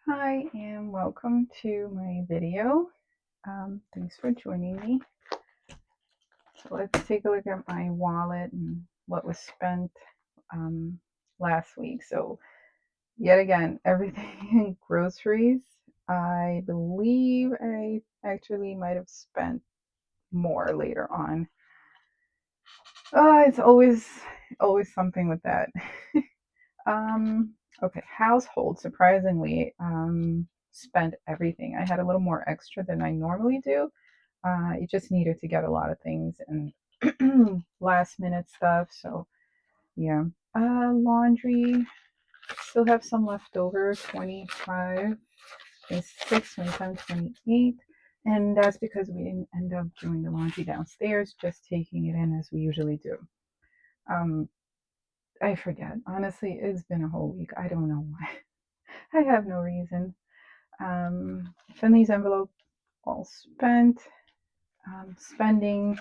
Hi and welcome to my video. Thanks for joining me. So let's take a look at my wallet and what was spent um, last week. So yet again, everything in groceries. I believe I actually might have spent more later on. It's always something with that. Um, okay, household, surprisingly, spent everything. I had a little more extra than I normally do. You just needed to get a lot of things and last minute stuff. So yeah, laundry. Still have some left over. 25, 26, 27, 28. And that's because we didn't end up doing the laundry downstairs, just taking it in as we usually do. Um, I forget. Honestly, it's been a whole week. I don't know why. I have no reason. Finley's envelope all spent. Spending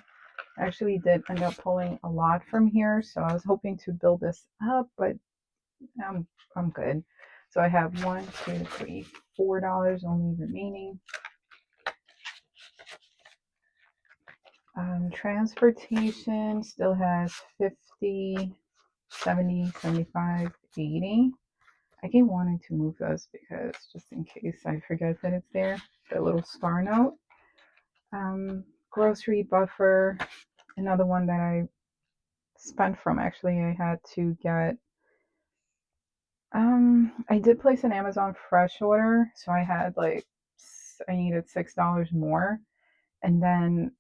actually did end up pulling a lot from here, so I was hoping to build this up, but I'm good. So I have one, two, three, $4 only remaining. Transportation still has 50, 70, 75, 80. I keep wanting to move this because just in case I forget that it's there, the little star note. Grocery buffer, another one that I spent from. Actually, I had to get. I did place an Amazon Fresh order, so I had I needed $6 more, and then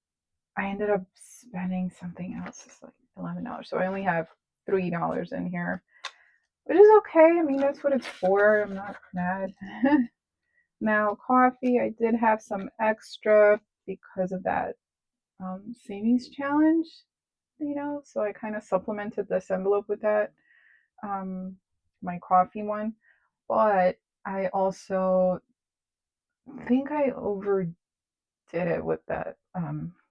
I ended up spending something else. It's like $11, so I only have $3 in here, which is okay. I mean, that's what it's for. I'm not mad. Now, coffee, I did have some extra because of that savings challenge, so I kind of supplemented this envelope with that, um, my coffee one. But I also think I overdid it with that,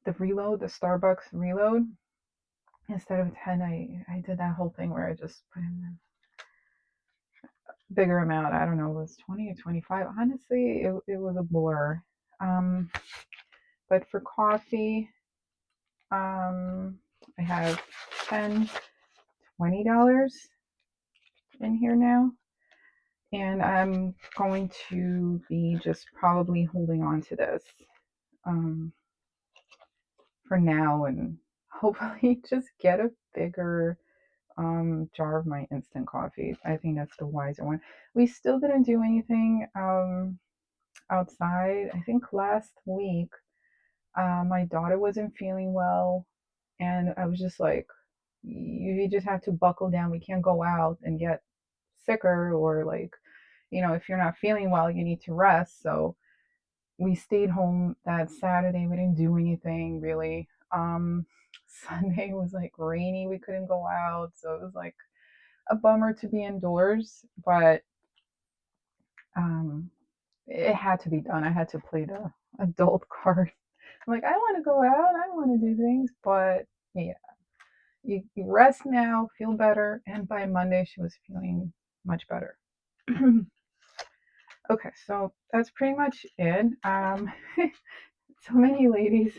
the reload, the Starbucks reload. Instead of 10, I did that whole thing where I just put in a bigger amount. I don't know, it was 20 or 25. Honestly, it was a blur. Um, but for coffee, I have 10, $20 in here now. And I'm going to be just probably holding on to this um, for now and hopefully just get a bigger jar of my instant coffee. I think that's the wiser one. We still didn't do anything outside. I think last week my daughter wasn't feeling well, and I was just like, you just have to buckle down. We can't go out and get sicker, or if you're not feeling well, you need to rest. So we stayed home that Saturday. We didn't do anything really. Sunday was like rainy. We couldn't go out. So it was like a bummer to be indoors, but um, it had to be done. I had to play the adult card. I'm like, I want to go out. I want to do things, but yeah, you rest now, feel better. And by Monday, she was feeling much better. Okay, so that's pretty much it. So many ladies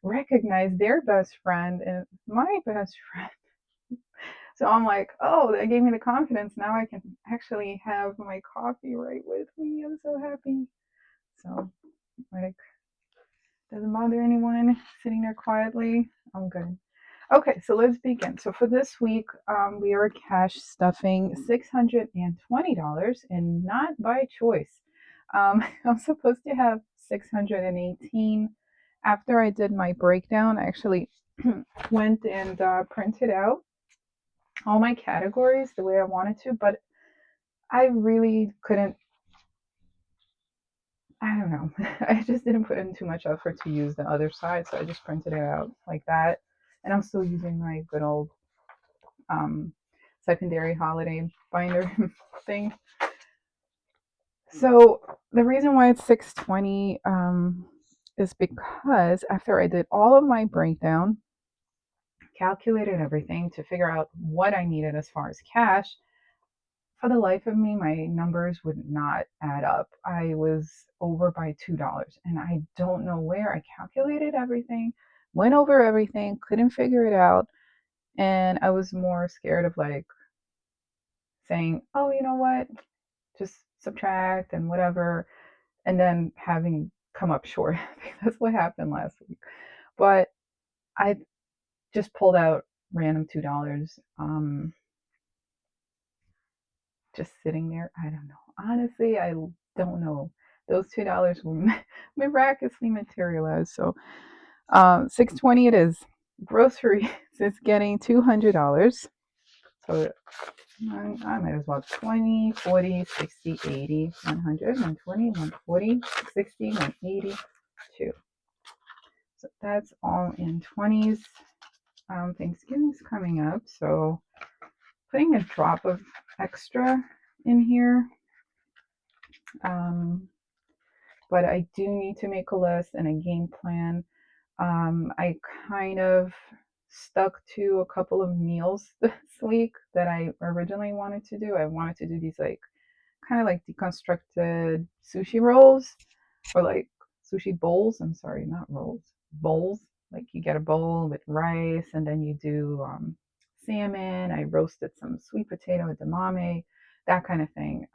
recognize their best friend and my best friend. So I'm like, oh, that gave me the confidence. Now I can actually have my coffee right with me. I'm so happy. So, like, doesn't bother anyone sitting there quietly. I'm good. Okay, so let's begin. So for this week, we are cash stuffing $620 and not by choice. I'm supposed to have 618. After I did my breakdown, I actually went and printed out all my categories the way I wanted to, but I really couldn't. I don't know. I just didn't put in too much effort to use the other side, so I just printed it out like that. And I'm still using my good old um, secondary holiday binder thing. So the reason why it's 620 is because after I did all of my breakdown, calculated everything to figure out what I needed as far as cash, for the life of me, my numbers would not add up. I was over by $2, and I don't know where. I calculated everything, went over everything, couldn't figure it out, and I was more scared of like saying, "Oh, you know what? Just subtract and whatever," and then having come up short. That's what happened last week. But I just pulled out random $2. Just sitting there. I don't know. Honestly, I don't know. Those $2 will miraculously materialize. So, 620 it is. Groceries is getting $200. So I might as well 20, 40, 60, 80, 100, 120, 140, 60, 180, 2. So that's all in 20s. Thanksgiving's coming up, so putting a drop of extra in here. Um, but I do need to make a list and a game plan. I kind of stuck to a couple of meals this week that I originally wanted to do. I wanted to do these like kind of like deconstructed sushi rolls or like sushi bowls. I'm sorry, not rolls, bowls. Like you get a bowl with rice and then you do salmon. I roasted some sweet potato edamame, that kind of thing.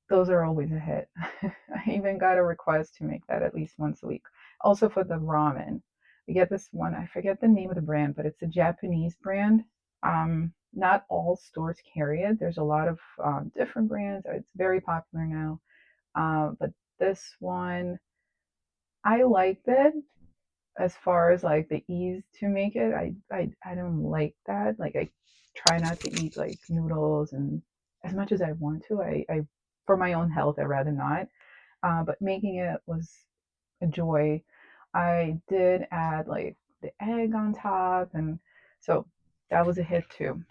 Those are always a hit. I even got a request to make that at least once a week. Also for the ramen, we get this one. I forget the name of the brand, but it's a Japanese brand. Not all stores carry it. There's a lot of different brands. It's very popular now. But this one, I liked it as far as like the ease to make it. I don't like that. Like I try not to eat like noodles and as much as I want to. I for my own health, I'd rather not. But making it was a joy. I did add like the egg on top, and so that was a hit too.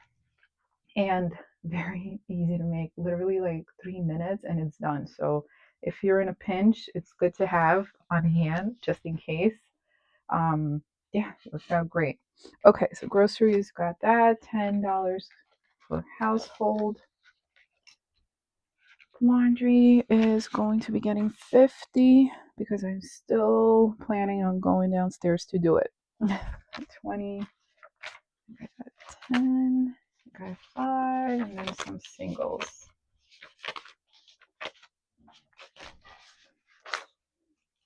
And very easy to make, literally like 3 minutes and it's done. So if you're in a pinch, it's good to have on hand just in case. Um, yeah, it worked out great. Okay, so groceries got that $10 for household. Laundry is going to be getting 50 because I'm still planning on going downstairs to do it. 20, I got 10, I got 5, and then some singles.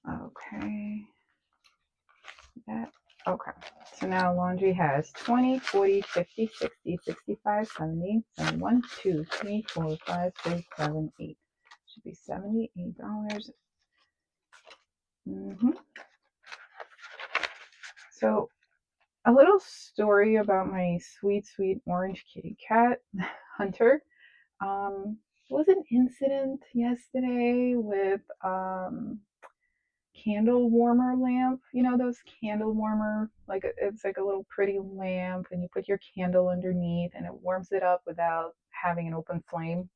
Okay. That okay. So now laundry has 20, 40, 50, 60, 65, 70, 71, 2, 3, 4, 5, 6, 7, 8. Should be $78. Mm-hmm. So a little story about my sweet, sweet orange kitty cat, Hunter. Was an incident yesterday with candle warmer lamp. You know those candle warmer, like it's like a little pretty lamp, and you put your candle underneath, and it warms it up without having an open flame.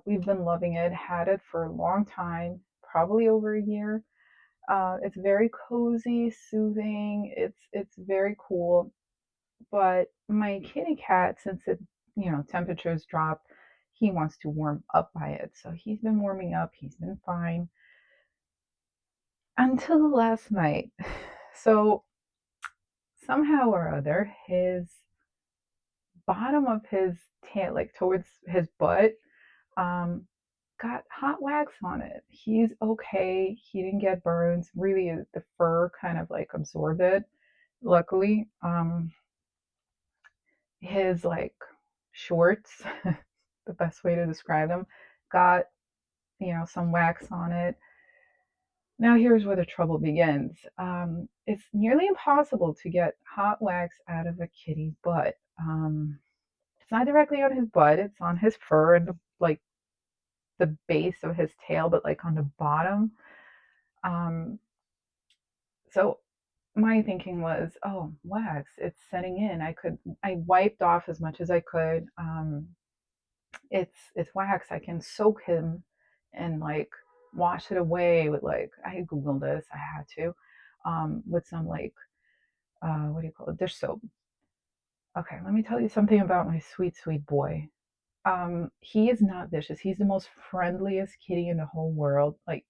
We've been loving it. Had it for a long time, probably over a year. It's very cozy, soothing. It's very cool. But my kitty cat, since it temperatures drop, he wants to warm up by it. So he's been warming up. He's been fine until last night. So somehow or other, his bottom of his tail, like towards his butt, um, got hot wax on it. He's okay. He didn't get burns. Really, the fur kind of like absorbed it. Luckily, his like shorts, the best way to describe them, got some wax on it. Now, here's where the trouble begins. It's nearly impossible to get hot wax out of a kitty's butt. It's not directly on his butt; it's on his fur and like the base of his tail, but like on the bottom. Um, so my thinking was, oh, wax, it's setting in. I wiped off as much as I could. It's wax. I can soak him and like wash it away with like I googled this. I had to with some like what do you call it, dish soap. Okay, let me tell you something about my sweet, sweet boy. He is not vicious. He's the most friendliest kitty in the whole world. Like,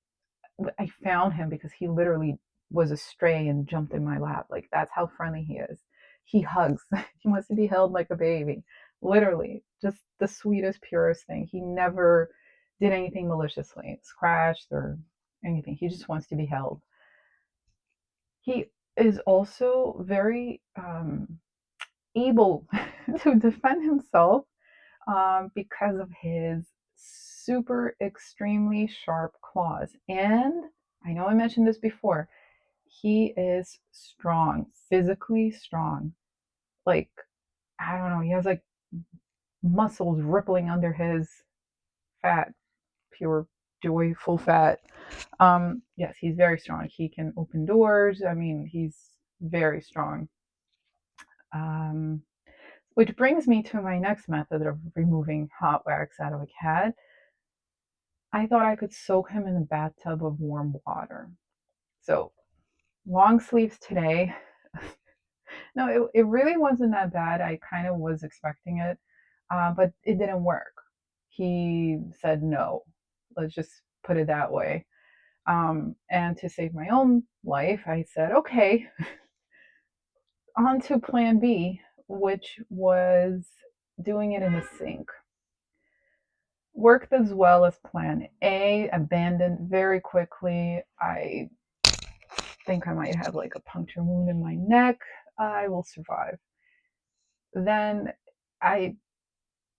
I found him because he literally was a stray and jumped in my lap. Like, that's how friendly he is. He hugs. He wants to be held like a baby. Literally, just the sweetest, purest thing. He never did anything maliciously, scratched or anything. He just wants to be held. He is also very able to defend himself because of his super extremely sharp claws. And I know I mentioned this before, he is strong, physically strong. Like, I don't know, he has like muscles rippling under his fat, pure, joyful fat. Yes, he's very strong. He can open doors. I mean, he's very strong. Um, which brings me to my next method of removing hot wax out of a cat. I thought I could soak him in a bathtub of warm water. So, long sleeves today. No, it really wasn't that bad. I kind of was expecting it, but it didn't work. He said no. Let's just put it that way. And to save my own life, I said, okay, on to plan B, which was doing it in the sink. Worked as well as plan A, abandoned very quickly. I think I might have like a puncture wound in my neck. I will survive. Then I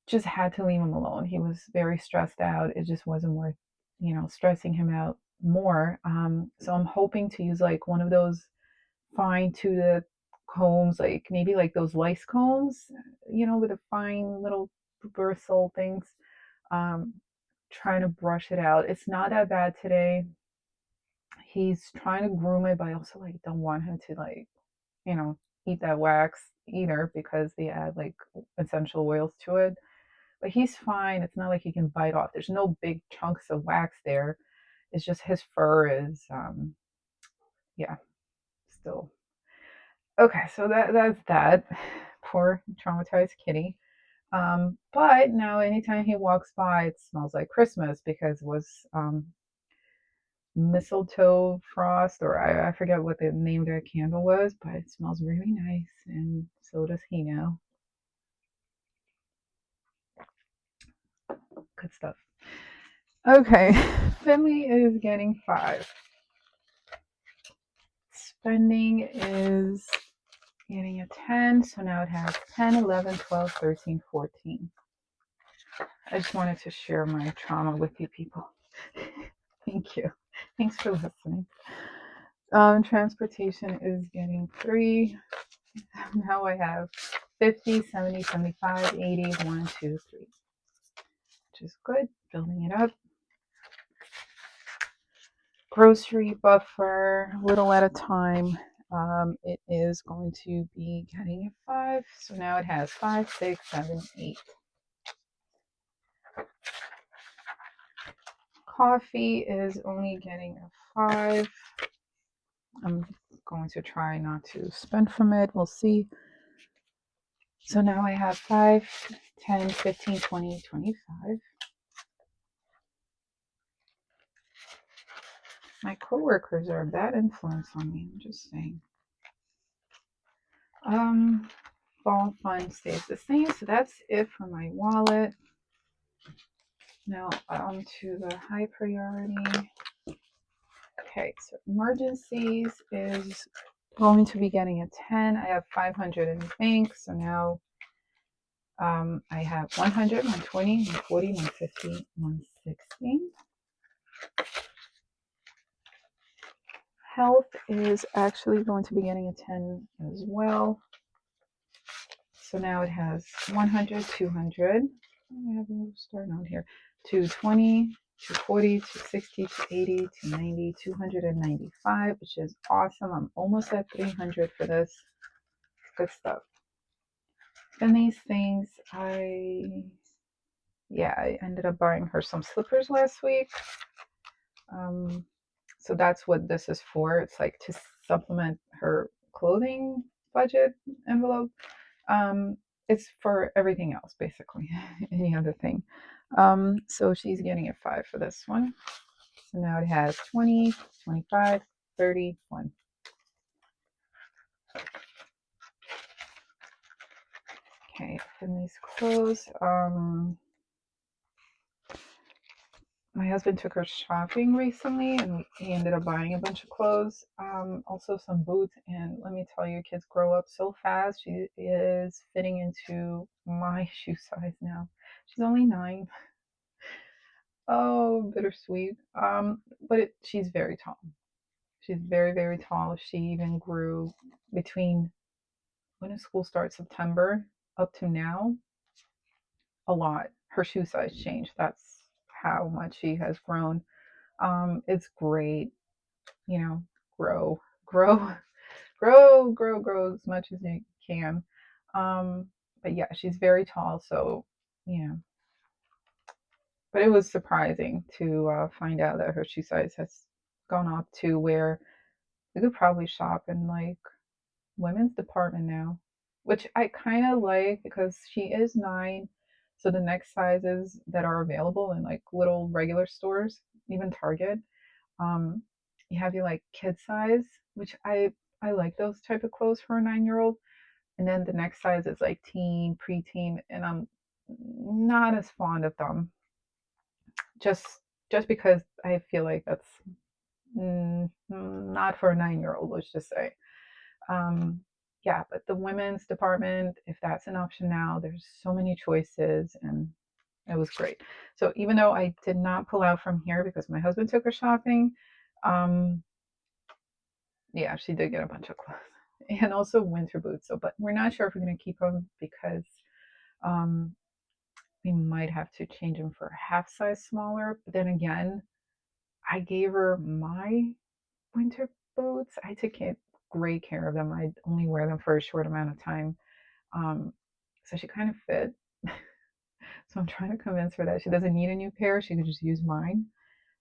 just had to leave him alone. He was very stressed out. It just wasn't worth, stressing him out more. So I'm hoping to use like one of those fine toothed combs, like maybe like those lice combs, with the fine little bristle things. Um, Trying to brush it out. It's not that bad today. He's trying to groom it, but I also like don't want him to like, you know, eat that wax either because they add like essential oils to it. But he's fine. It's not like he can bite off. There's no big chunks of wax there. It's just his fur is yeah, still. Okay, so that's that. Poor traumatized kitty. But now anytime he walks by, it smells like Christmas because it was mistletoe frost, or I forget what the name of that candle was, but it smells really nice, and so does he now. Good stuff. Okay, Finley is getting 5. Spending is getting a 10, so now it has 10, 11, 12, 13, 14. I just wanted to share my trauma with you people. Thank you. Thanks for listening. Transportation is getting 3. Now I have 50, 70, 75, 80, 1, 2, 3, which is good. Building it up. Grocery buffer, little at a time. It is going to be getting a 5. So now it has 5, 6, 7, 8. Coffee is only getting a 5. I'm going to try not to spend from it. We'll see. So now I have 5, 10, 15, 20, 25. My coworkers are a bad influence on me. I'm just saying. Fall fund stays the same. So that's it for my wallet. Now on to the high priority. Okay, so emergencies is going to be getting a 10. I have 500 in the bank, so now I have 100, 120, 140, 150, 160. Health is actually going to be getting a 10 as well. So now it has 100, 200. I have a start note here. 220, 240, 260, 280, 290, 295, which is awesome. I'm almost at 300 for this. Good stuff. Then these things, I ended up buying her some slippers last week. So that's what this is for. It's like to supplement her clothing budget envelope. Um, it's for everything else, basically, any other thing. So she's getting a 5 for this one. So now it has 20, 25, 31. Okay, Finley's clothes. My husband took her shopping recently and he ended up buying a bunch of clothes, also some boots. And let me tell you, kids grow up so fast. She is fitting into my shoe size now. She's only 9. Oh, bittersweet. But she's very tall. She's very, very tall. She even grew between when does school start, September, up to now, a lot. Her shoe size changed. That's how much she has grown. It's great, you know, grow, grow, grow as much as you can. Um, but yeah, she's very tall, so you know. But it was surprising to find out that her shoe size has gone up to where we could probably shop in like women's department now, which I kind of like because she is 9. So the next sizes that are available in like little regular stores, even Target, um, you have your like kid size, which I like those type of clothes for a 9-year-old. And then the next size is like teen, preteen, and I'm not as fond of them. Just just because I feel like that's not for a 9-year-old. Let's just say. Um, yeah, but the women's department, if that's an option now, there's so many choices and it was great. So even though I did not pull out from here because my husband took her shopping, um, yeah, she did get a bunch of clothes and also winter boots. So, but we're not sure if we're going to keep them because um, we might have to change them for a half size smaller. But then again, I gave her my winter boots. I took great care of them. I only wear them for a short amount of time. Um, so she kind of fit. So I'm trying to convince her that she doesn't need a new pair. She can just use mine.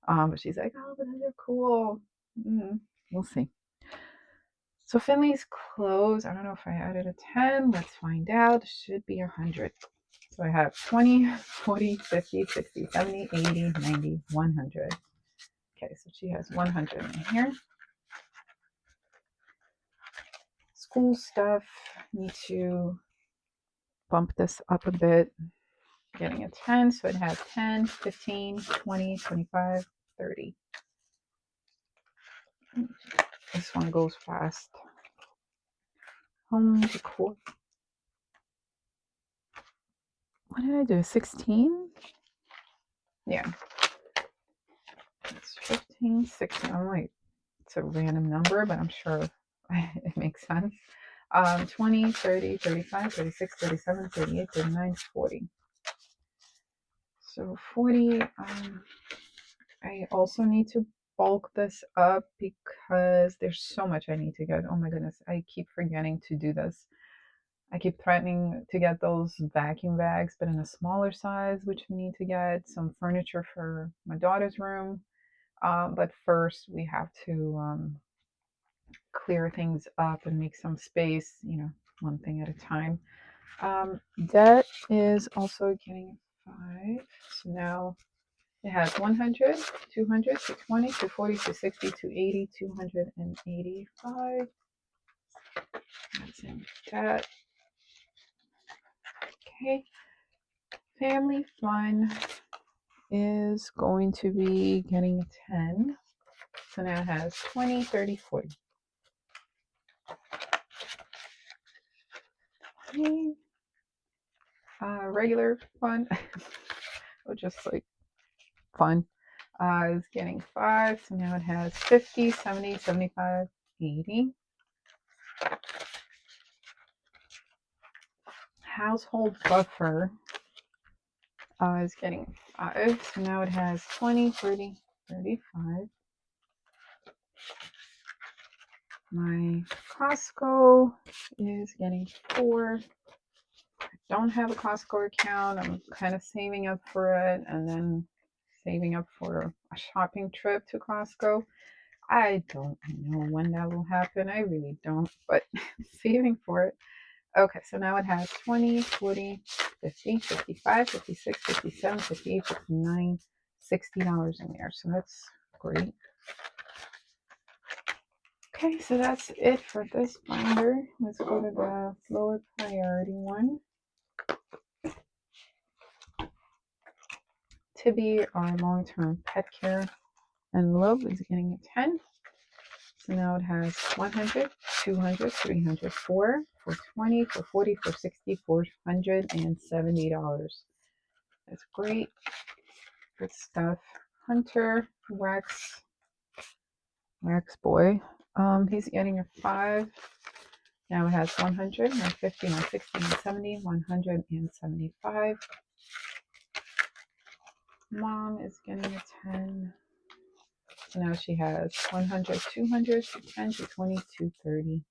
But she's like, oh, but they're cool. Mm, we'll see. So Finley's clothes, I don't know if I added a 10. Let's find out. Should be 100. So I have 20, 40, 50, 60, 70, 80, 90, 100. Okay, so she has 100 in here. School stuff. Need to bump this up a bit. Getting a 10, so it has 10, 15, 20, 25, 30. This one goes fast. Home decor. What did I do? 16? Yeah. It's 15, 16. I'm like, it's a random number, but I'm sure it makes sense. 20, 30, 35, 36, 37, 38, 39, 40. So 40, I also need to bulk this up because there's so much I need to get. Oh my goodness, I keep forgetting to do this. I keep threatening to get those vacuum bags, but in a smaller size, which we need to get some furniture for my daughter's room. But first, we have to clear things up and make some space, one thing at a time. That is also getting 5. So now it has 100, 200, 220, 240, 260, 280, 285. That's in that. Okay. Family fun is going to be getting a 10. So now it has 20, 30, 40. Okay. Regular fun, or just like fun, is getting 5. So now it has 50, 70, 75, 80. Household buffer is getting 5. So now it has 20, 30, 35. My Costco is getting 4. Don't have a Costco account. I'm kind of saving up for it and then saving up for a shopping trip to Costco. I don't know when that will happen. I really don't, but saving for it. Okay, so now it has 20, 40, 50, 55, 56, 57, 58, 59, $60 in there. So that's great. Okay, so that's it for this binder. Let's go to the lower priority one. Tibby, our long-term pet care envelope, is getting a 10. So now it has 100, 200, 300, 4, 420, 440, 460, $470. That's great. Good stuff. Hunter, Rex boy. He's getting a 5. Now it has 100, 150, 160, 170, 175. Mom is getting a 10. So now she has 100, 200, 210, 220, 230.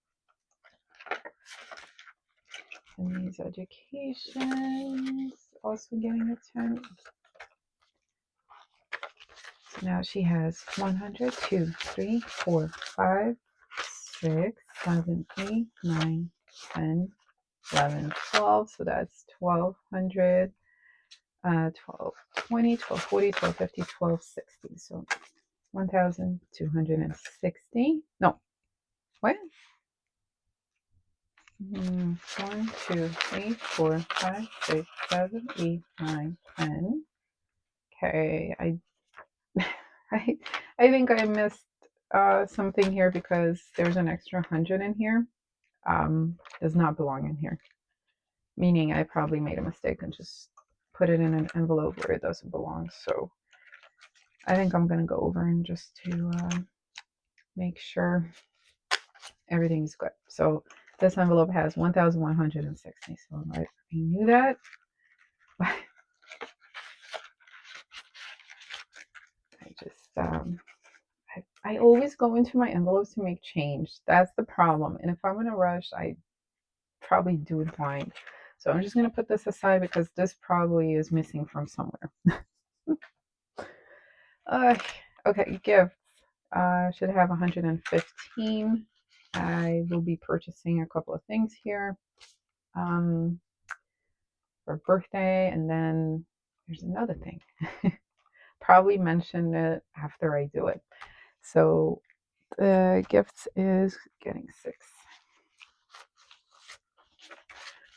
And these educations also getting a 10. So now she has 100, 2, 3, 4, 5, 6, 7, 8, 9, 10, 11, 12. So that's 1200, 1220, 1240, 1250, 1260. So 1260. No, what? 1, 2, 3, 4, 5, 6, 7, 8, 9, 10. Okay, I I think I missed something here because there's an extra 100 in here. Does not belong in here. Meaning I probably made a mistake and just put it in an envelope where it doesn't belong. So I think I'm gonna go over and just to make sure everything's good. So this envelope has 1,160. So I knew that. I just I always go into my envelopes to make change. That's the problem. And if I'm in a rush, I probably do it blind. So I'm just gonna put this aside because this probably is missing from somewhere. Okay, gifts. Should have 115. I will be purchasing a couple of things here for birthday, and then there's another thing. Probably mention it after I do it. So the gifts is getting 6.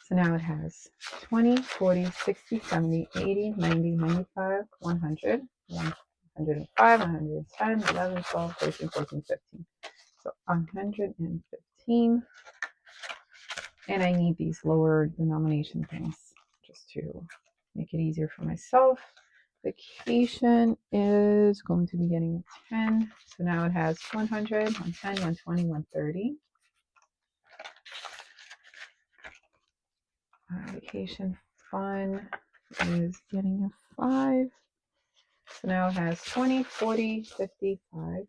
So now it has 20, 40, 60, 70, 80, 90, 95, 100, 105, 110, 11, 12, 13, 14, 15. So 115. And I need these lower denomination things just to make it easier for myself. Vacation is going to be getting a 10. So now it has 100, 110, 120, 130. Vacation fun is getting a 5. So now it has 20, 40, 55.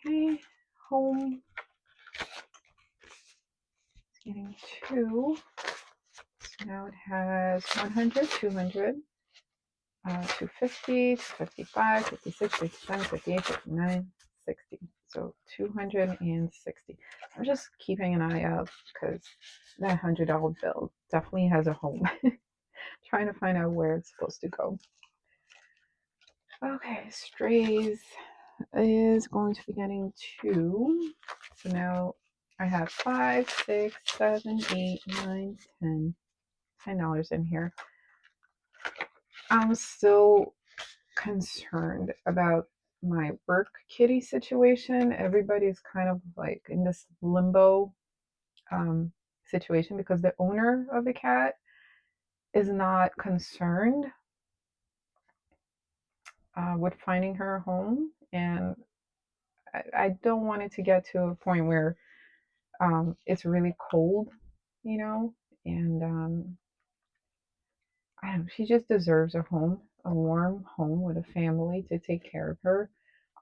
Okay, home is getting 2. So now it has 100, 200, 250, 55, 56, 57, 58, 59, 60. So 260. I'm just keeping an eye out because that $100 bill definitely has a home. Trying to find out where it's supposed to go. Okay, strays is going to be getting 2. So now I have 5, 6, 7, 8, 9, 10. $10 in here. I'm still concerned about my work kitty situation. Everybody's kind of like in this limbo situation because the owner of the cat is not concerned with finding her a home. And I don't want it to get to a point where it's really cold, you know, and I don't know, she just deserves a home, a warm home with a family to take care of her.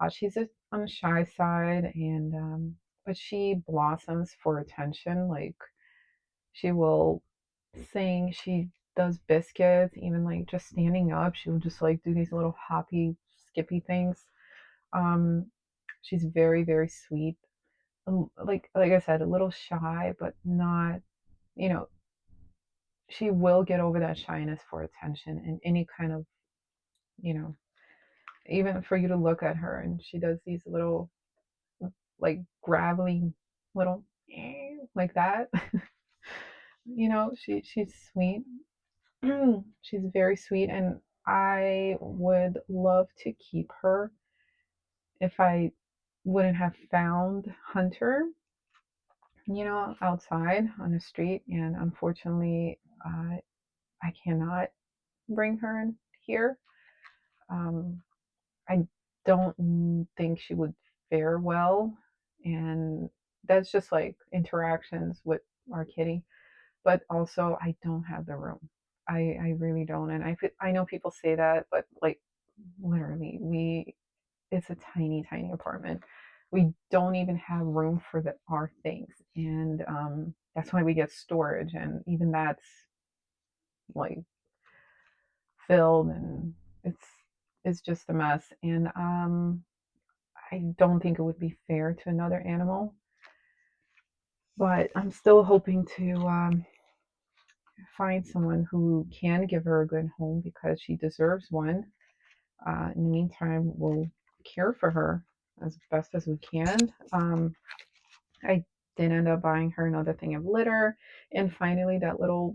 She's on the shy side, and but she blossoms for attention. Like she will sing, she does biscuits, even like just standing up. She will just like do these little hoppy, skippy things. Um, she's very, very sweet. like I said, a little shy, but not, you know, she will get over that shyness for attention and any kind of, you know, even for you to look at her and she does these little like gravelly little like that. She's sweet. She's very sweet, and I would love to keep her if I wouldn't have found Hunter, outside on the street. And unfortunately, I cannot bring her in here. Um, I don't think she would fare well. And that's just like interactions with our kitty. But also, I don't have the room. I really don't. And I know people say that, but like literally, it's a tiny, tiny apartment. We don't even have room for our things. And that's why we get storage. And even that's like filled and it's just a mess. And I don't think it would be fair to another animal. But I'm still hoping to find someone who can give her a good home because she deserves one. In the meantime, we'll care for her as best as we can. I did end up buying her another thing of litter, and finally that little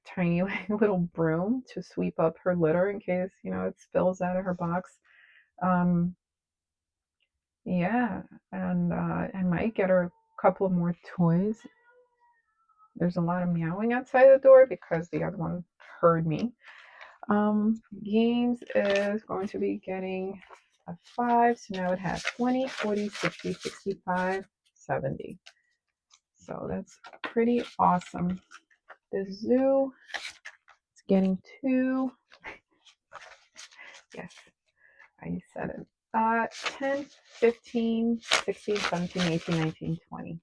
tiny little broom to sweep up her litter in case it spills out of her box. Um, yeah, and I might get her a couple of more toys. There's a lot of meowing outside the door because the other one heard me. Games is going to be getting a 5, so now it has 20, 40, 60, 65, 70. So that's pretty awesome. The zoo is getting 2. Yes, I said it. 10, 15, 16, 17, 18, 19, 20.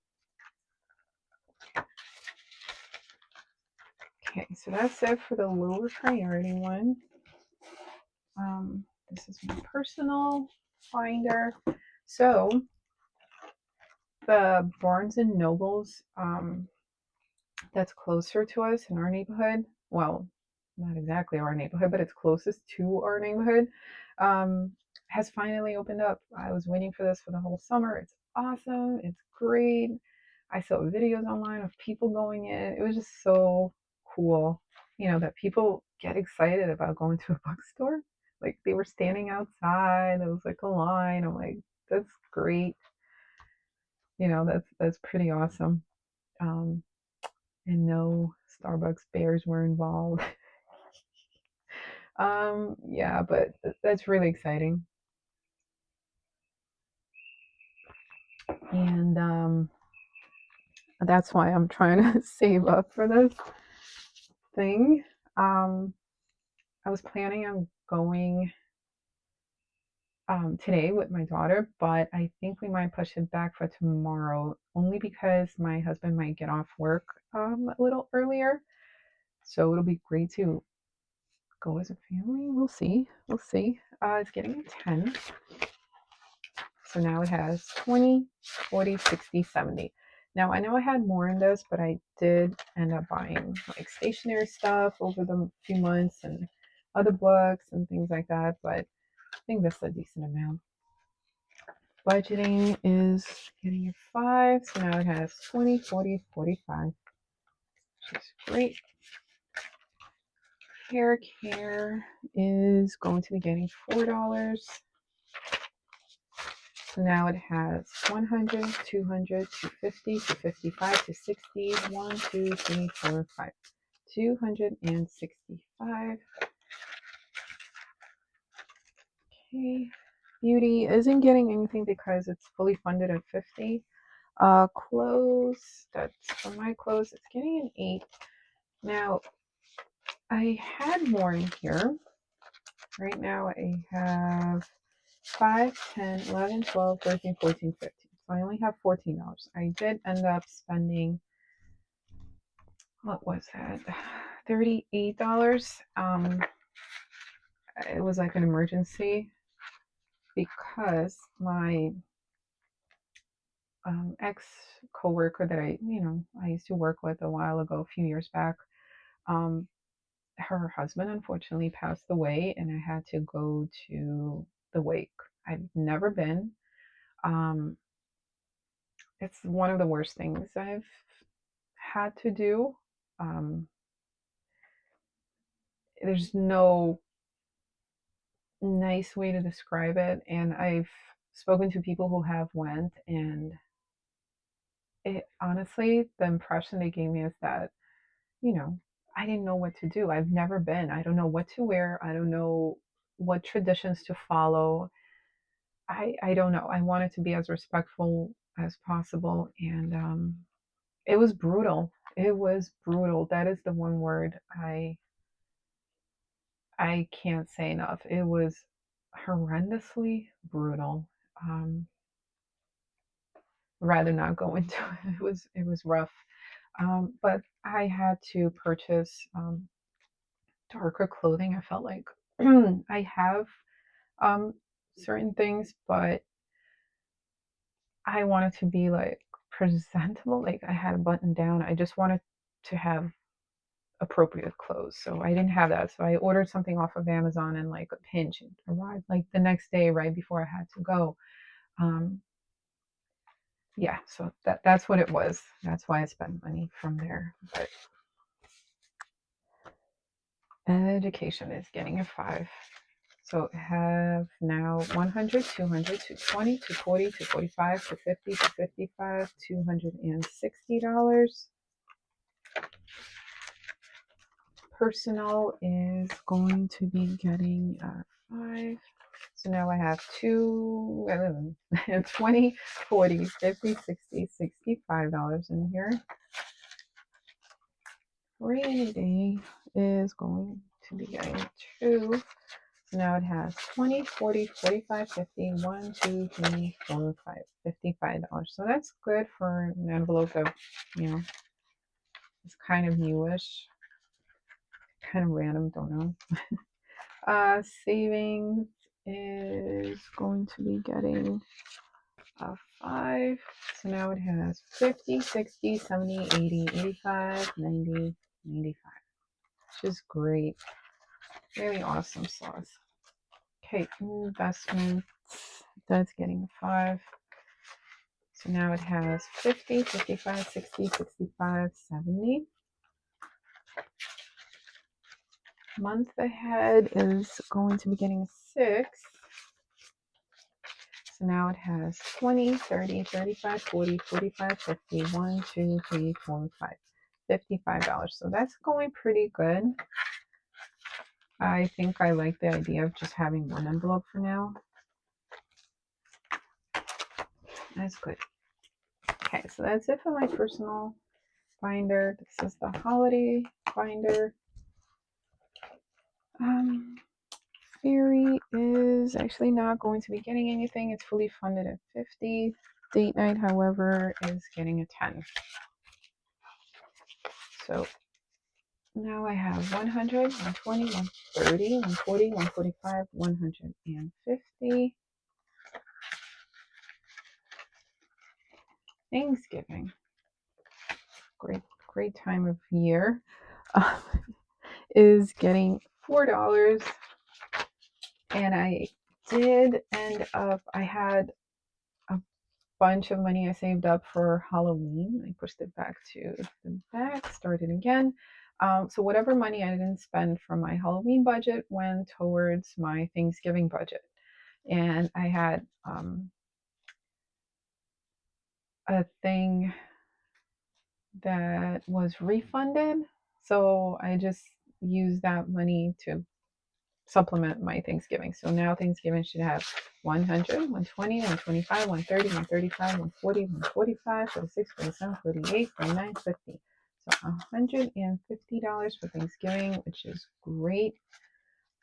Okay, so that's it for the lower priority one. This is my personal finder. So the Barnes and Nobles that's closer to us in our neighborhood, well, not exactly our neighborhood, but it's closest to our neighborhood, um, has finally opened up. I was waiting for this for the whole summer. It's awesome. It's great. I saw videos online of people going in. It was just so cool, that people get excited about going to a bookstore. Like they were standing outside. There was like a line. I'm like, that's great. That's pretty awesome. Um, and no Starbucks bears were involved. Yeah, but that's really exciting. And that's why I'm trying to save up for this thing. Um, I was planning on going today with my daughter, but I think we might push it back for tomorrow, only because my husband might get off work a little earlier. So it'll be great to go as a family. We'll see. We'll see. It's getting a 10. So now it has 20, 40, 60, 70. Now I know I had more in this, but I did end up buying like stationery stuff over the few months and other books and things like that. But I think that's a decent amount. Budgeting is getting a 5. So now it has 20, 40, 45, which is great. Hair care is going to be getting $4. So now it has 100, 200, 250, 255, 260, 1, 2, 3, 4, 5. 265. Okay. Beauty isn't getting anything because it's fully funded at 50. Clothes, that's for my clothes. It's getting an 8. Now, I had more in here. Right now I have 5, 10, 11, 12, 13, 14, 15. So I only have $14. I did end up spending, what was that? $38. It was like an emergency because my ex coworker that I used to work with a while ago, a few years back. Um, Her husband unfortunately passed away, and I had to go to the wake. I've never been. Um, it's one of the worst things I've had to do. Um, there's no nice way to describe it, and I've spoken to people who have went, and it honestly, the impression they gave me is that, you know, I didn't know what to do. I've never been. I don't know what to wear. I don't know what traditions to follow. I don't know. I wanted to be as respectful as possible, and it was brutal. It was brutal. That is the one word I can't say enough. It was horrendously brutal. Um, rather not go into it. It was rough. But I had to purchase darker clothing. I felt like I have um, certain things, but I wanted to be like presentable. Like I had a button down. I just wanted to have appropriate clothes. So I didn't have that. So I ordered something off of Amazon and like a pinch and arrived like the next day right before I had to go. Um, yeah, so that's what it was. That's why I spent money from there. But education is getting a 5. So I have now 100, 200, 220, 240, 245, 250, 255, $260. Personal is going to be getting a 5. So now I have 20, 40, 50, 60, $65 in here. Rainy day is going to be getting 2. So now it has 20, 40, 45, 50, 1, 2, 3, 4, 5, $55. So that's good for an envelope of, you know, it's kind of newish, kind of random, don't know. Savings is going to be getting a 5. So now it has 50, 60, 70, 80, 85, 90, 95, which is great. Really awesome sauce. Okay, investments. That's getting a 5. So now it has 50, 55, 60, 65, 70. Month ahead is going to be getting a 6. So now it has 20, 30, 35, 40, 45, 50, 1, 2, 3, 4, 5, $55. So that's going pretty good. I think I like the idea of just having one envelope for now. That's good. Okay, so that's it for my personal binder. This is the holiday binder. Fairy is actually not going to be getting anything. It's fully funded at 50. Date night, however, is getting a 10. So now I have 100, 120, 130, 140, 145, 150. Thanksgiving. Great time of year. Is getting $4. And I did end up, I had a bunch of money I saved up for Halloween. I pushed it back to the back, started again. So whatever money I didn't spend from my Halloween budget went towards my Thanksgiving budget. And I had a thing that was refunded. So I just used that money to supplement my Thanksgiving. So now Thanksgiving should have 100, 120, 125, 130, 135, 140, 145, 46, 47, 48, 49, 50. So $150 for Thanksgiving, which is great.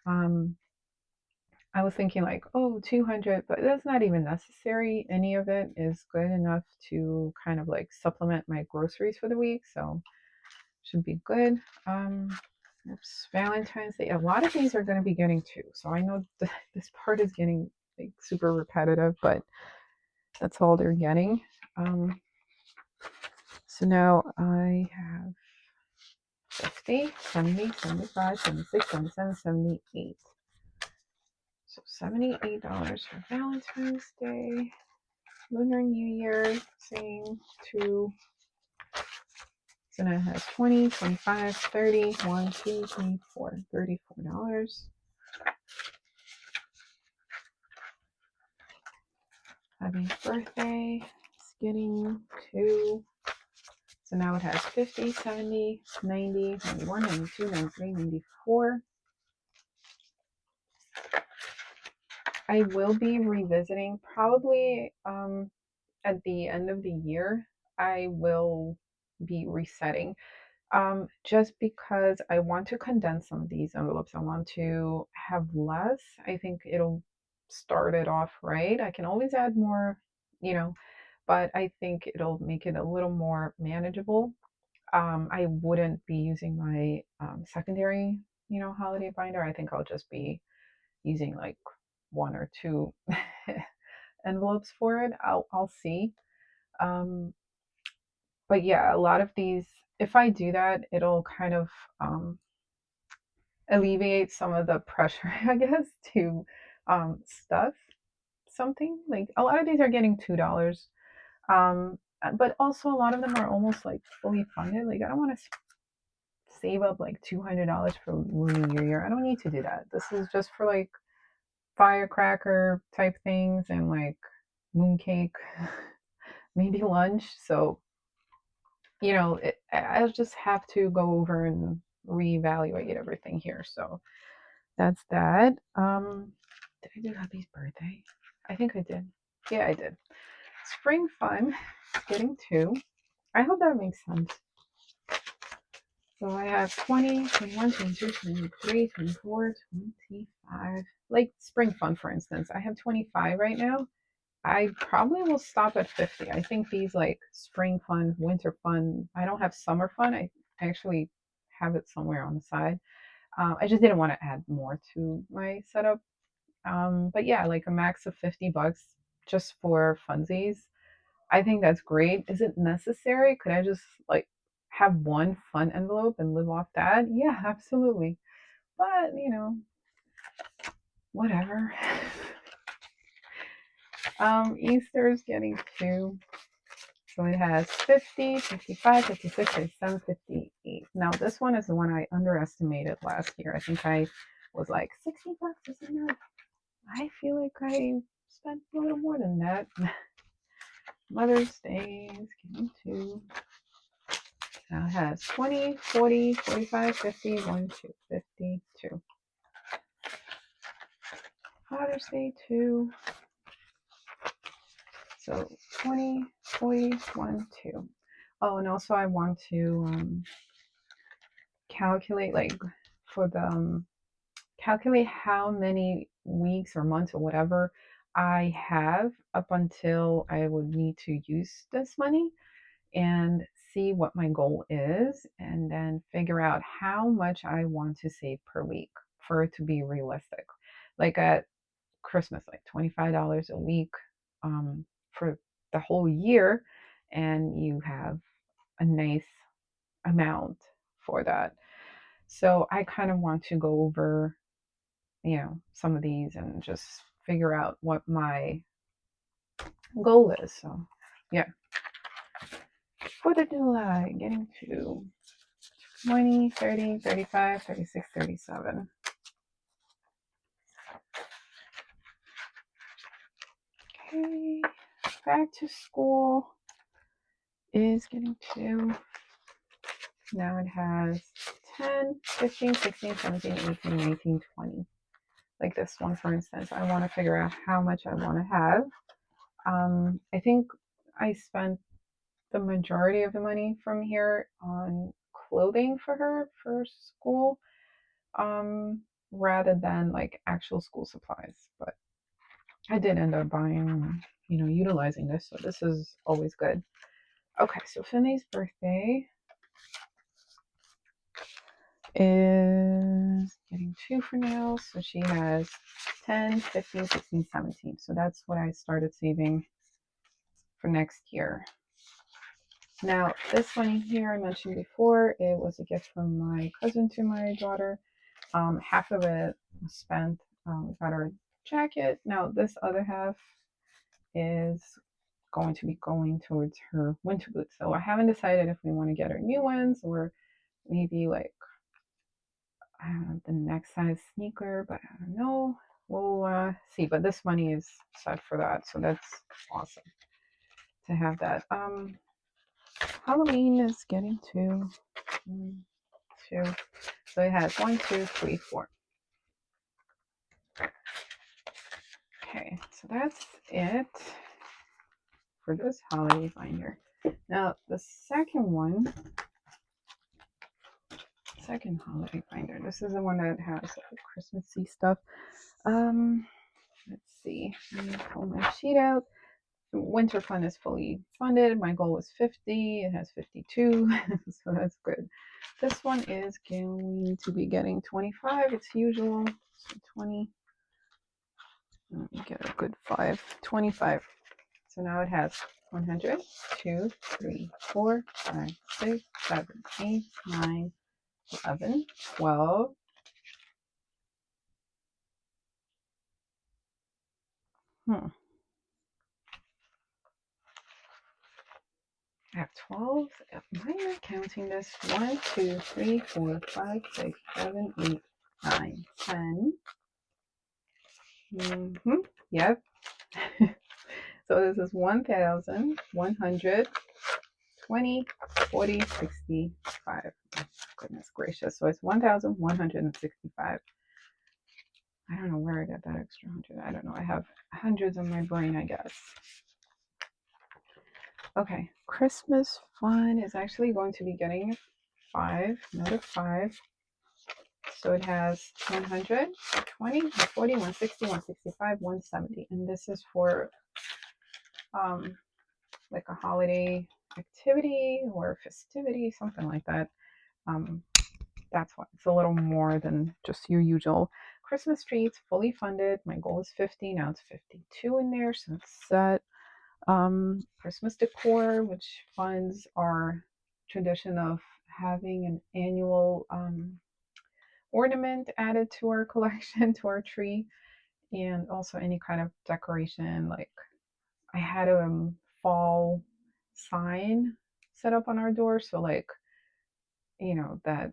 I was thinking like, oh, 200, but that's not even necessary. Any of it is good enough to kind of like supplement my groceries for the week. So should be good. Oops, Valentine's Day. A lot of these are going to be getting 2. So I know this part is getting like super repetitive, but that's all they're getting. So now I have 50, 70, 75, 76, 77, 78. So $78 for Valentine's Day, Lunar New Year, saying two. So now it has 20, 25, 30, 1, 2, 3, 4, $34. Happy birthday. It's getting two. So now it has 50, 70, 90, 91, 92, 93, 94. I will be revisiting probably at the end of the year. I will be resetting just because I want to condense some of these envelopes. I want to have less. I think it'll start it off right. I can always add more, you know, but I think it'll make it a little more manageable. I wouldn't be using my secondary, holiday binder. I think I'll just be using like one or two envelopes for it. I'll see. Um, but yeah, a lot of these, if I do that, it'll kind of alleviate some of the pressure, I guess, to stuff something. Like a lot of these are getting $2. But also a lot of them are almost like fully funded. Like I don't want to save up like $200 for Lunar New Year. I don't need to do that. This is just for like firecracker type things and like mooncake, maybe lunch. So, I'll just have to go over and reevaluate everything here. So that's that. Did I do Happy's birthday? I think I did. Yeah, I did. Spring fun, getting two. I hope that makes sense. So I have 20, 21, 22, 23, 24, 25. Like spring fun, for instance. I have 25 right now. I probably will stop at 50. I think these like spring fun, winter fun. I don't have summer fun. I actually have it somewhere on the side. I just didn't want to add more to my setup. But yeah, like a max of $50 just for funsies. I think that's great. Is it necessary? Could I just like have one fun envelope and live off that? Yeah, absolutely. But whatever. Easter is getting two. So it has 50, 55, 56, 57, 58. Now this one is the one I underestimated last year. I think I was like $60 is enough. I feel like I spent a little more than that. Mother's Day is getting two. Now it has 20, 40, 45, 50, 1, 2, 52. Father's Day 2. So 20, 40, 1, 2. Oh, and also I want to calculate like for the calculate how many weeks or months or whatever I have up until I would need to use this money and see what my goal is and then figure out how much I want to save per week for it to be realistic. Like at Christmas, like $25 a week for the whole year, and you have a nice amount for that. So I kind of want to go over, some of these and just figure out what my goal is. So, yeah. 4th of July, getting to 20, 30, 35, 36, 37. Okay, back to school is getting to, now it has 10, 15, 16, 17, 18, 19, 20. Like this one, for instance, I want to figure out how much I want to have. I think I spent the majority of the money from here on clothing for her for school, rather than like actual school supplies. But I did end up buying, utilizing this, so this is always good. Okay, so Finney's birthday is getting two for now, so she has 10, 15, 16, 17. So that's what I started saving for next year. Now, this money here I mentioned before, it was a gift from my cousin to my daughter. Half of it was spent. We got her a jacket. Now, this other half is going to be going towards her winter boots. So I haven't decided if we want to get her new ones or maybe like, I don't know, the next size sneaker, but I don't know. We'll see. But this money is set for that, so that's awesome to have that. Halloween is getting to two. So it has 1, 2, 3, 4. Okay, so that's it for this holiday binder. Now the second holiday binder. This is the one that has Christmassy stuff. Let's see. Let me pull my sheet out. Winter Fund is fully funded. My goal was 50. It has 52, so that's good. This one is going to be getting 25. It's usual. So 20. Let me get a good 5. 25. So now it has 100, 2, 3, 4, 5, 6, 7, 8, 9, 11, 12. I have 12. Am I not counting this? 1, 2, 3, 4, 5, 6, 7, 8, 9, 10. Yep. So this is 1,120, 40, 65. Oh, goodness gracious. So it's 1,165. I don't know where I got that extra 100. I don't know. I have hundreds in my brain, I guess. Okay. Christmas Fun is actually going to be getting 5, not a 5. So it has 100, 20, 40, 160, 165, 170. And this is for like a holiday activity or festivity, something like that. That's why it's a little more than just your usual. Christmas tree, it's fully funded. My goal is 50. Now it's 52 in there, so it's set. Christmas decor, which funds our tradition of having an annual ornament added to our collection, to our tree, and also any kind of decoration. Like I had a fall sign set up on our door, so like that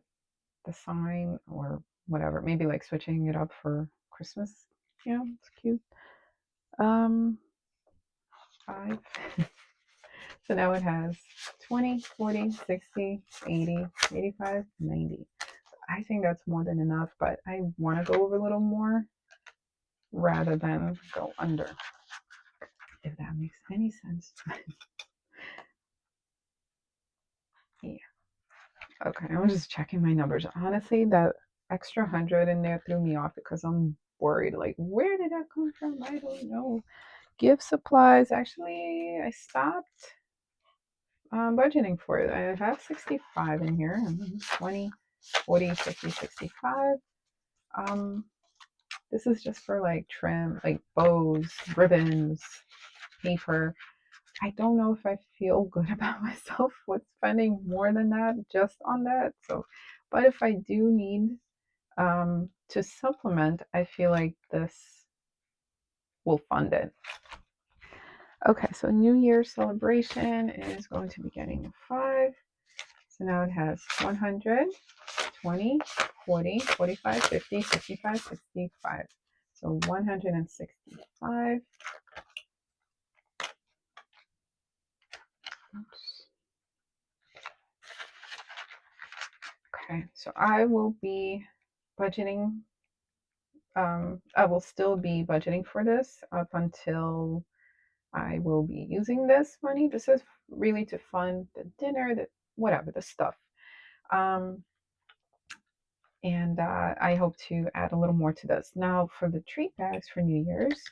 the sign or whatever, maybe like switching it up for Christmas. It's cute. 5. So now it has 20, 40, 60, 80, 85, 90. I think that's more than enough, but I want to go over a little more rather than go under, if that makes any sense. Yeah. Okay, I was just checking my numbers. Honestly, that extra 100 in there threw me off because I'm worried. Like, where did that come from? I don't know. Gift supplies. Actually, I stopped budgeting for it. I have 65 in here. 20, 40, 50, 65. This is just for like trim, like bows, ribbons, paper. I don't know if I feel good about myself with spending more than that just on that. So, but if I do need to supplement, I feel like this will fund it. Okay, so New Year's celebration is going to be getting a 5. So now it has 100, 20, 40, 45, 50, 55, 65. So 165. Oops. Okay, so I will be budgeting. I will still be budgeting for this up until I will be using this money. This is really to fund the dinner, the whatever, the stuff. And I hope to add a little more to this. Now for the treat bags for New Year's,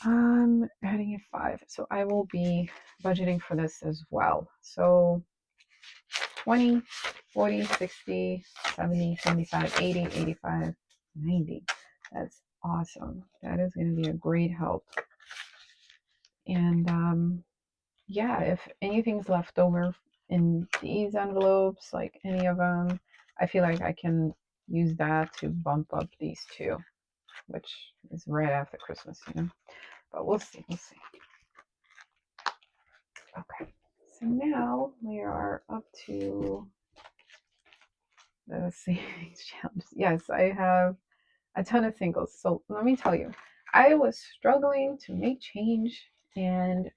I'm adding a 5. So I will be budgeting for this as well. So 20, 40, 60, 70, 75, 80, 85, 90. That's awesome. That is going to be a great help And yeah, if anything's left over in these envelopes, like any of them, I feel like I can use that to bump up these two, which is right after Christmas, you know. But we'll see. We'll see. Okay. So now we are up to the savings challenge. Yes, I have a ton of singles. So let me tell you, I was struggling to make change and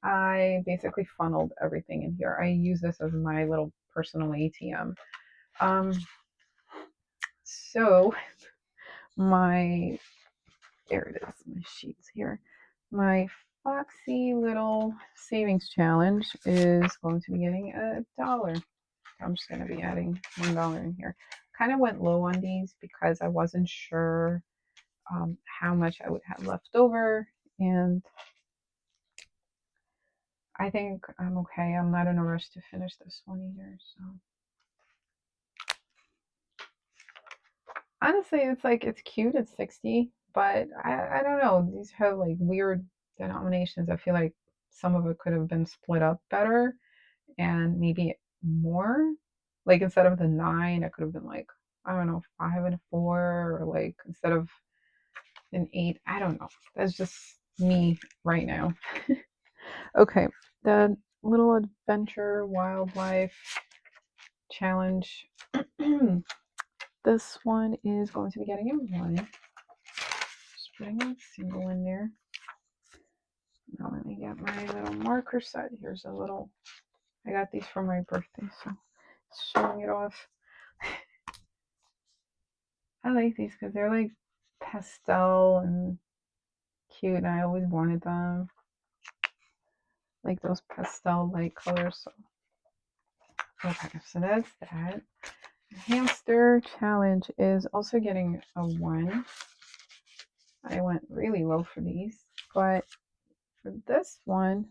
I basically funneled everything in here. I use this as my little personal ATM. Um, so my there it is, my sheets here. My Foxy little savings challenge is going to be getting $1. I'm just going to be adding $1 in here. Kind of went low on these because I wasn't sure how much I would have left over, and I think I'm okay. I'm not in a rush to finish this one either. So honestly, it's like it's cute. It's 60, but I don't know. These have like weird denominations. I feel like some of it could have been split up better and maybe more. Like instead of the 9, it could have been like I don't know 5 and a 4, or like instead of an 8. I don't know. That's just me right now. Okay, the little adventure wildlife challenge. This one is going to be getting a 1. Just putting a single in there. Now let me get my little marker set. Here's a little, I got these for my birthday, so showing it off. I like these because they're like pastel and cute, and I always wanted them. Like those pastel light colors. So. Okay, so that's that. The hamster challenge is also getting a 1. I went really low for these, but for this one,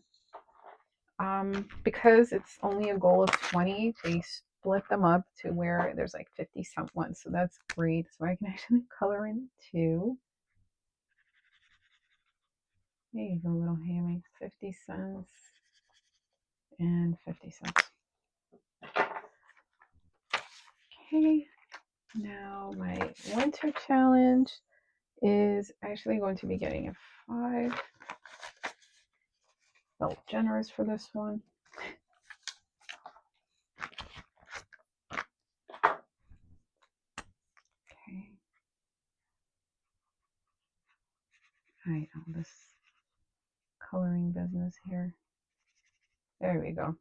because it's only a goal of 20, they split them up to where there's like 50 cent ones, so that's great. So I can actually color in 2. There you go, little hammy. 50 cents and 50 cents. Okay, now my winter challenge is actually going to be getting a 5. Felt generous for this one. Okay. I know this coloring business here. There we go.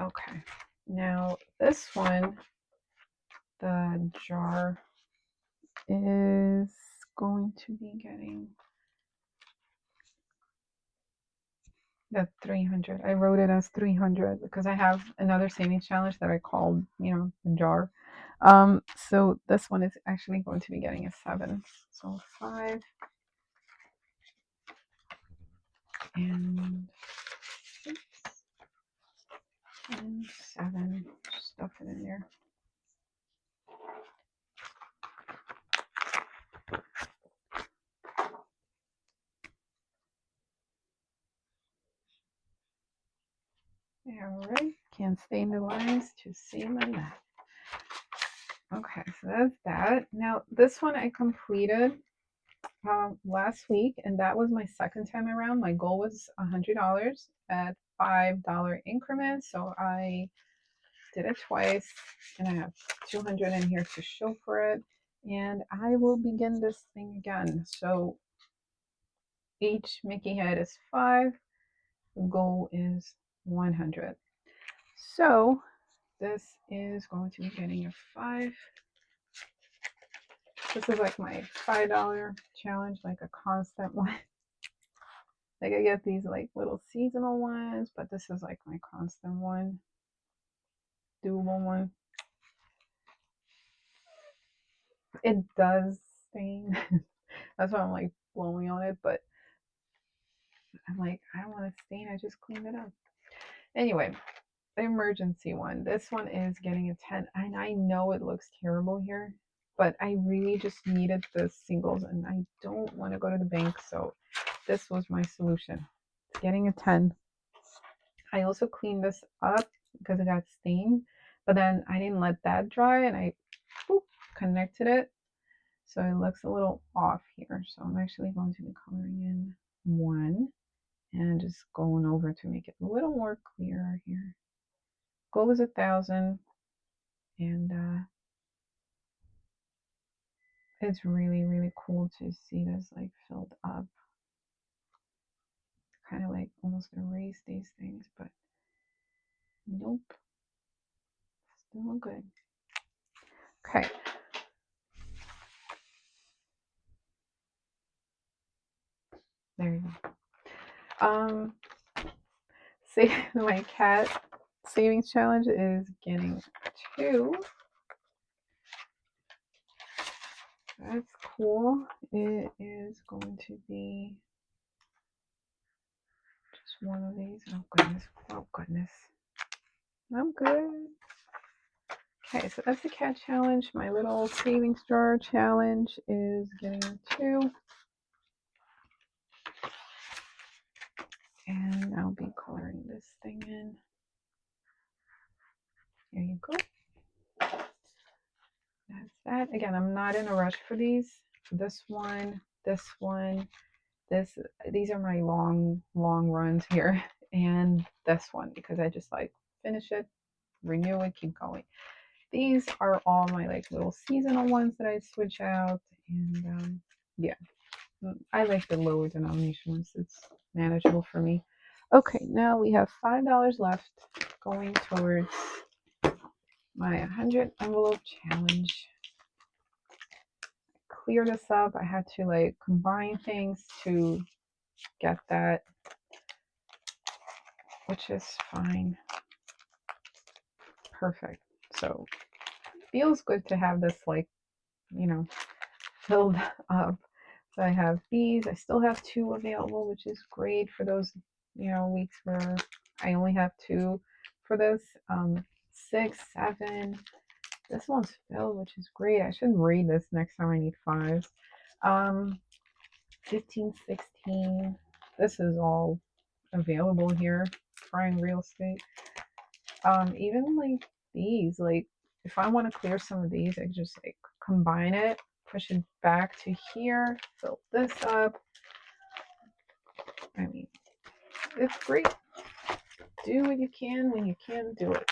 Okay. Now this one, the jar is going to be getting the 300. I wrote it as 300 because I have another savings challenge that I called, the jar. So this one is actually going to be getting a 7. So 5 and 6 and 7. Stuff it in there. All right, can't stay in the lines to see my math. Okay, so that's that. Now this one I completed last week, and that was my second time around. My goal was $100 at $5 increments, so I did it twice, and I have 200 in here to show for it. And I will begin this thing again. So each Mickey head is 5. The goal is 100. So this is going to be getting a 5. This is like my $5 challenge, like a constant one. Like I get these like little seasonal ones, but this is like my constant one, doable one. It does stain. That's why I'm like blowing on it, but I'm like, I don't want to stain, I just clean it up. Anyway, the emergency one. This one is getting a 10, and I know it looks terrible here, but I really just needed the singles and I don't want to go to the bank. So this was my solution. It's getting a 10. I also cleaned this up because it got stained, but then I didn't let that dry and I boop, connected it. So it looks a little off here. So I'm actually going to be coloring in one and just going over to make it a little more clear here. Goal is 1,000, and it's really, really cool to see this like filled up. Kind of like almost erase these things, but nope, still good. Okay. There you go. See, my cat savings challenge is getting 2. That's cool. It is going to be just one of these. Oh goodness. Oh goodness. I'm good. Okay, so that's the cat challenge. My little savings jar challenge is getting 2. And I'll be coloring this thing in. There you go. That's that. Again, I'm not in a rush for these. This one, these are my long runs here. And this one, because I just like finish it, renew it, keep going. These are all my like little seasonal ones that I switch out. And yeah, I like the lower denomination ones. It's manageable for me. Okay, now we have $5 left going towards my 100 envelope challenge. Clear this up. I had to like combine things to get that, which is fine. Perfect. So feels good to have this like, you know, filled up. So I have these. I still have 2 available, which is great for those, weeks where I only have 2 for this. 6, 7. This one's filled, which is great. I should read this next time I need 5s. 15, 16. This is all available here. Prime real estate. Even like these, like if I want to clear some of these, I can just like combine it, push it back to here, fill this up. I mean, it's great. Do what you can when you can do it.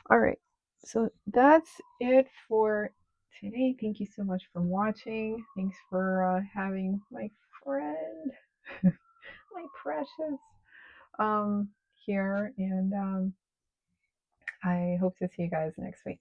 All right, so that's it for today. Thank you so much for watching. Thanks for having my friend, my precious, here, and I hope to see you guys next week.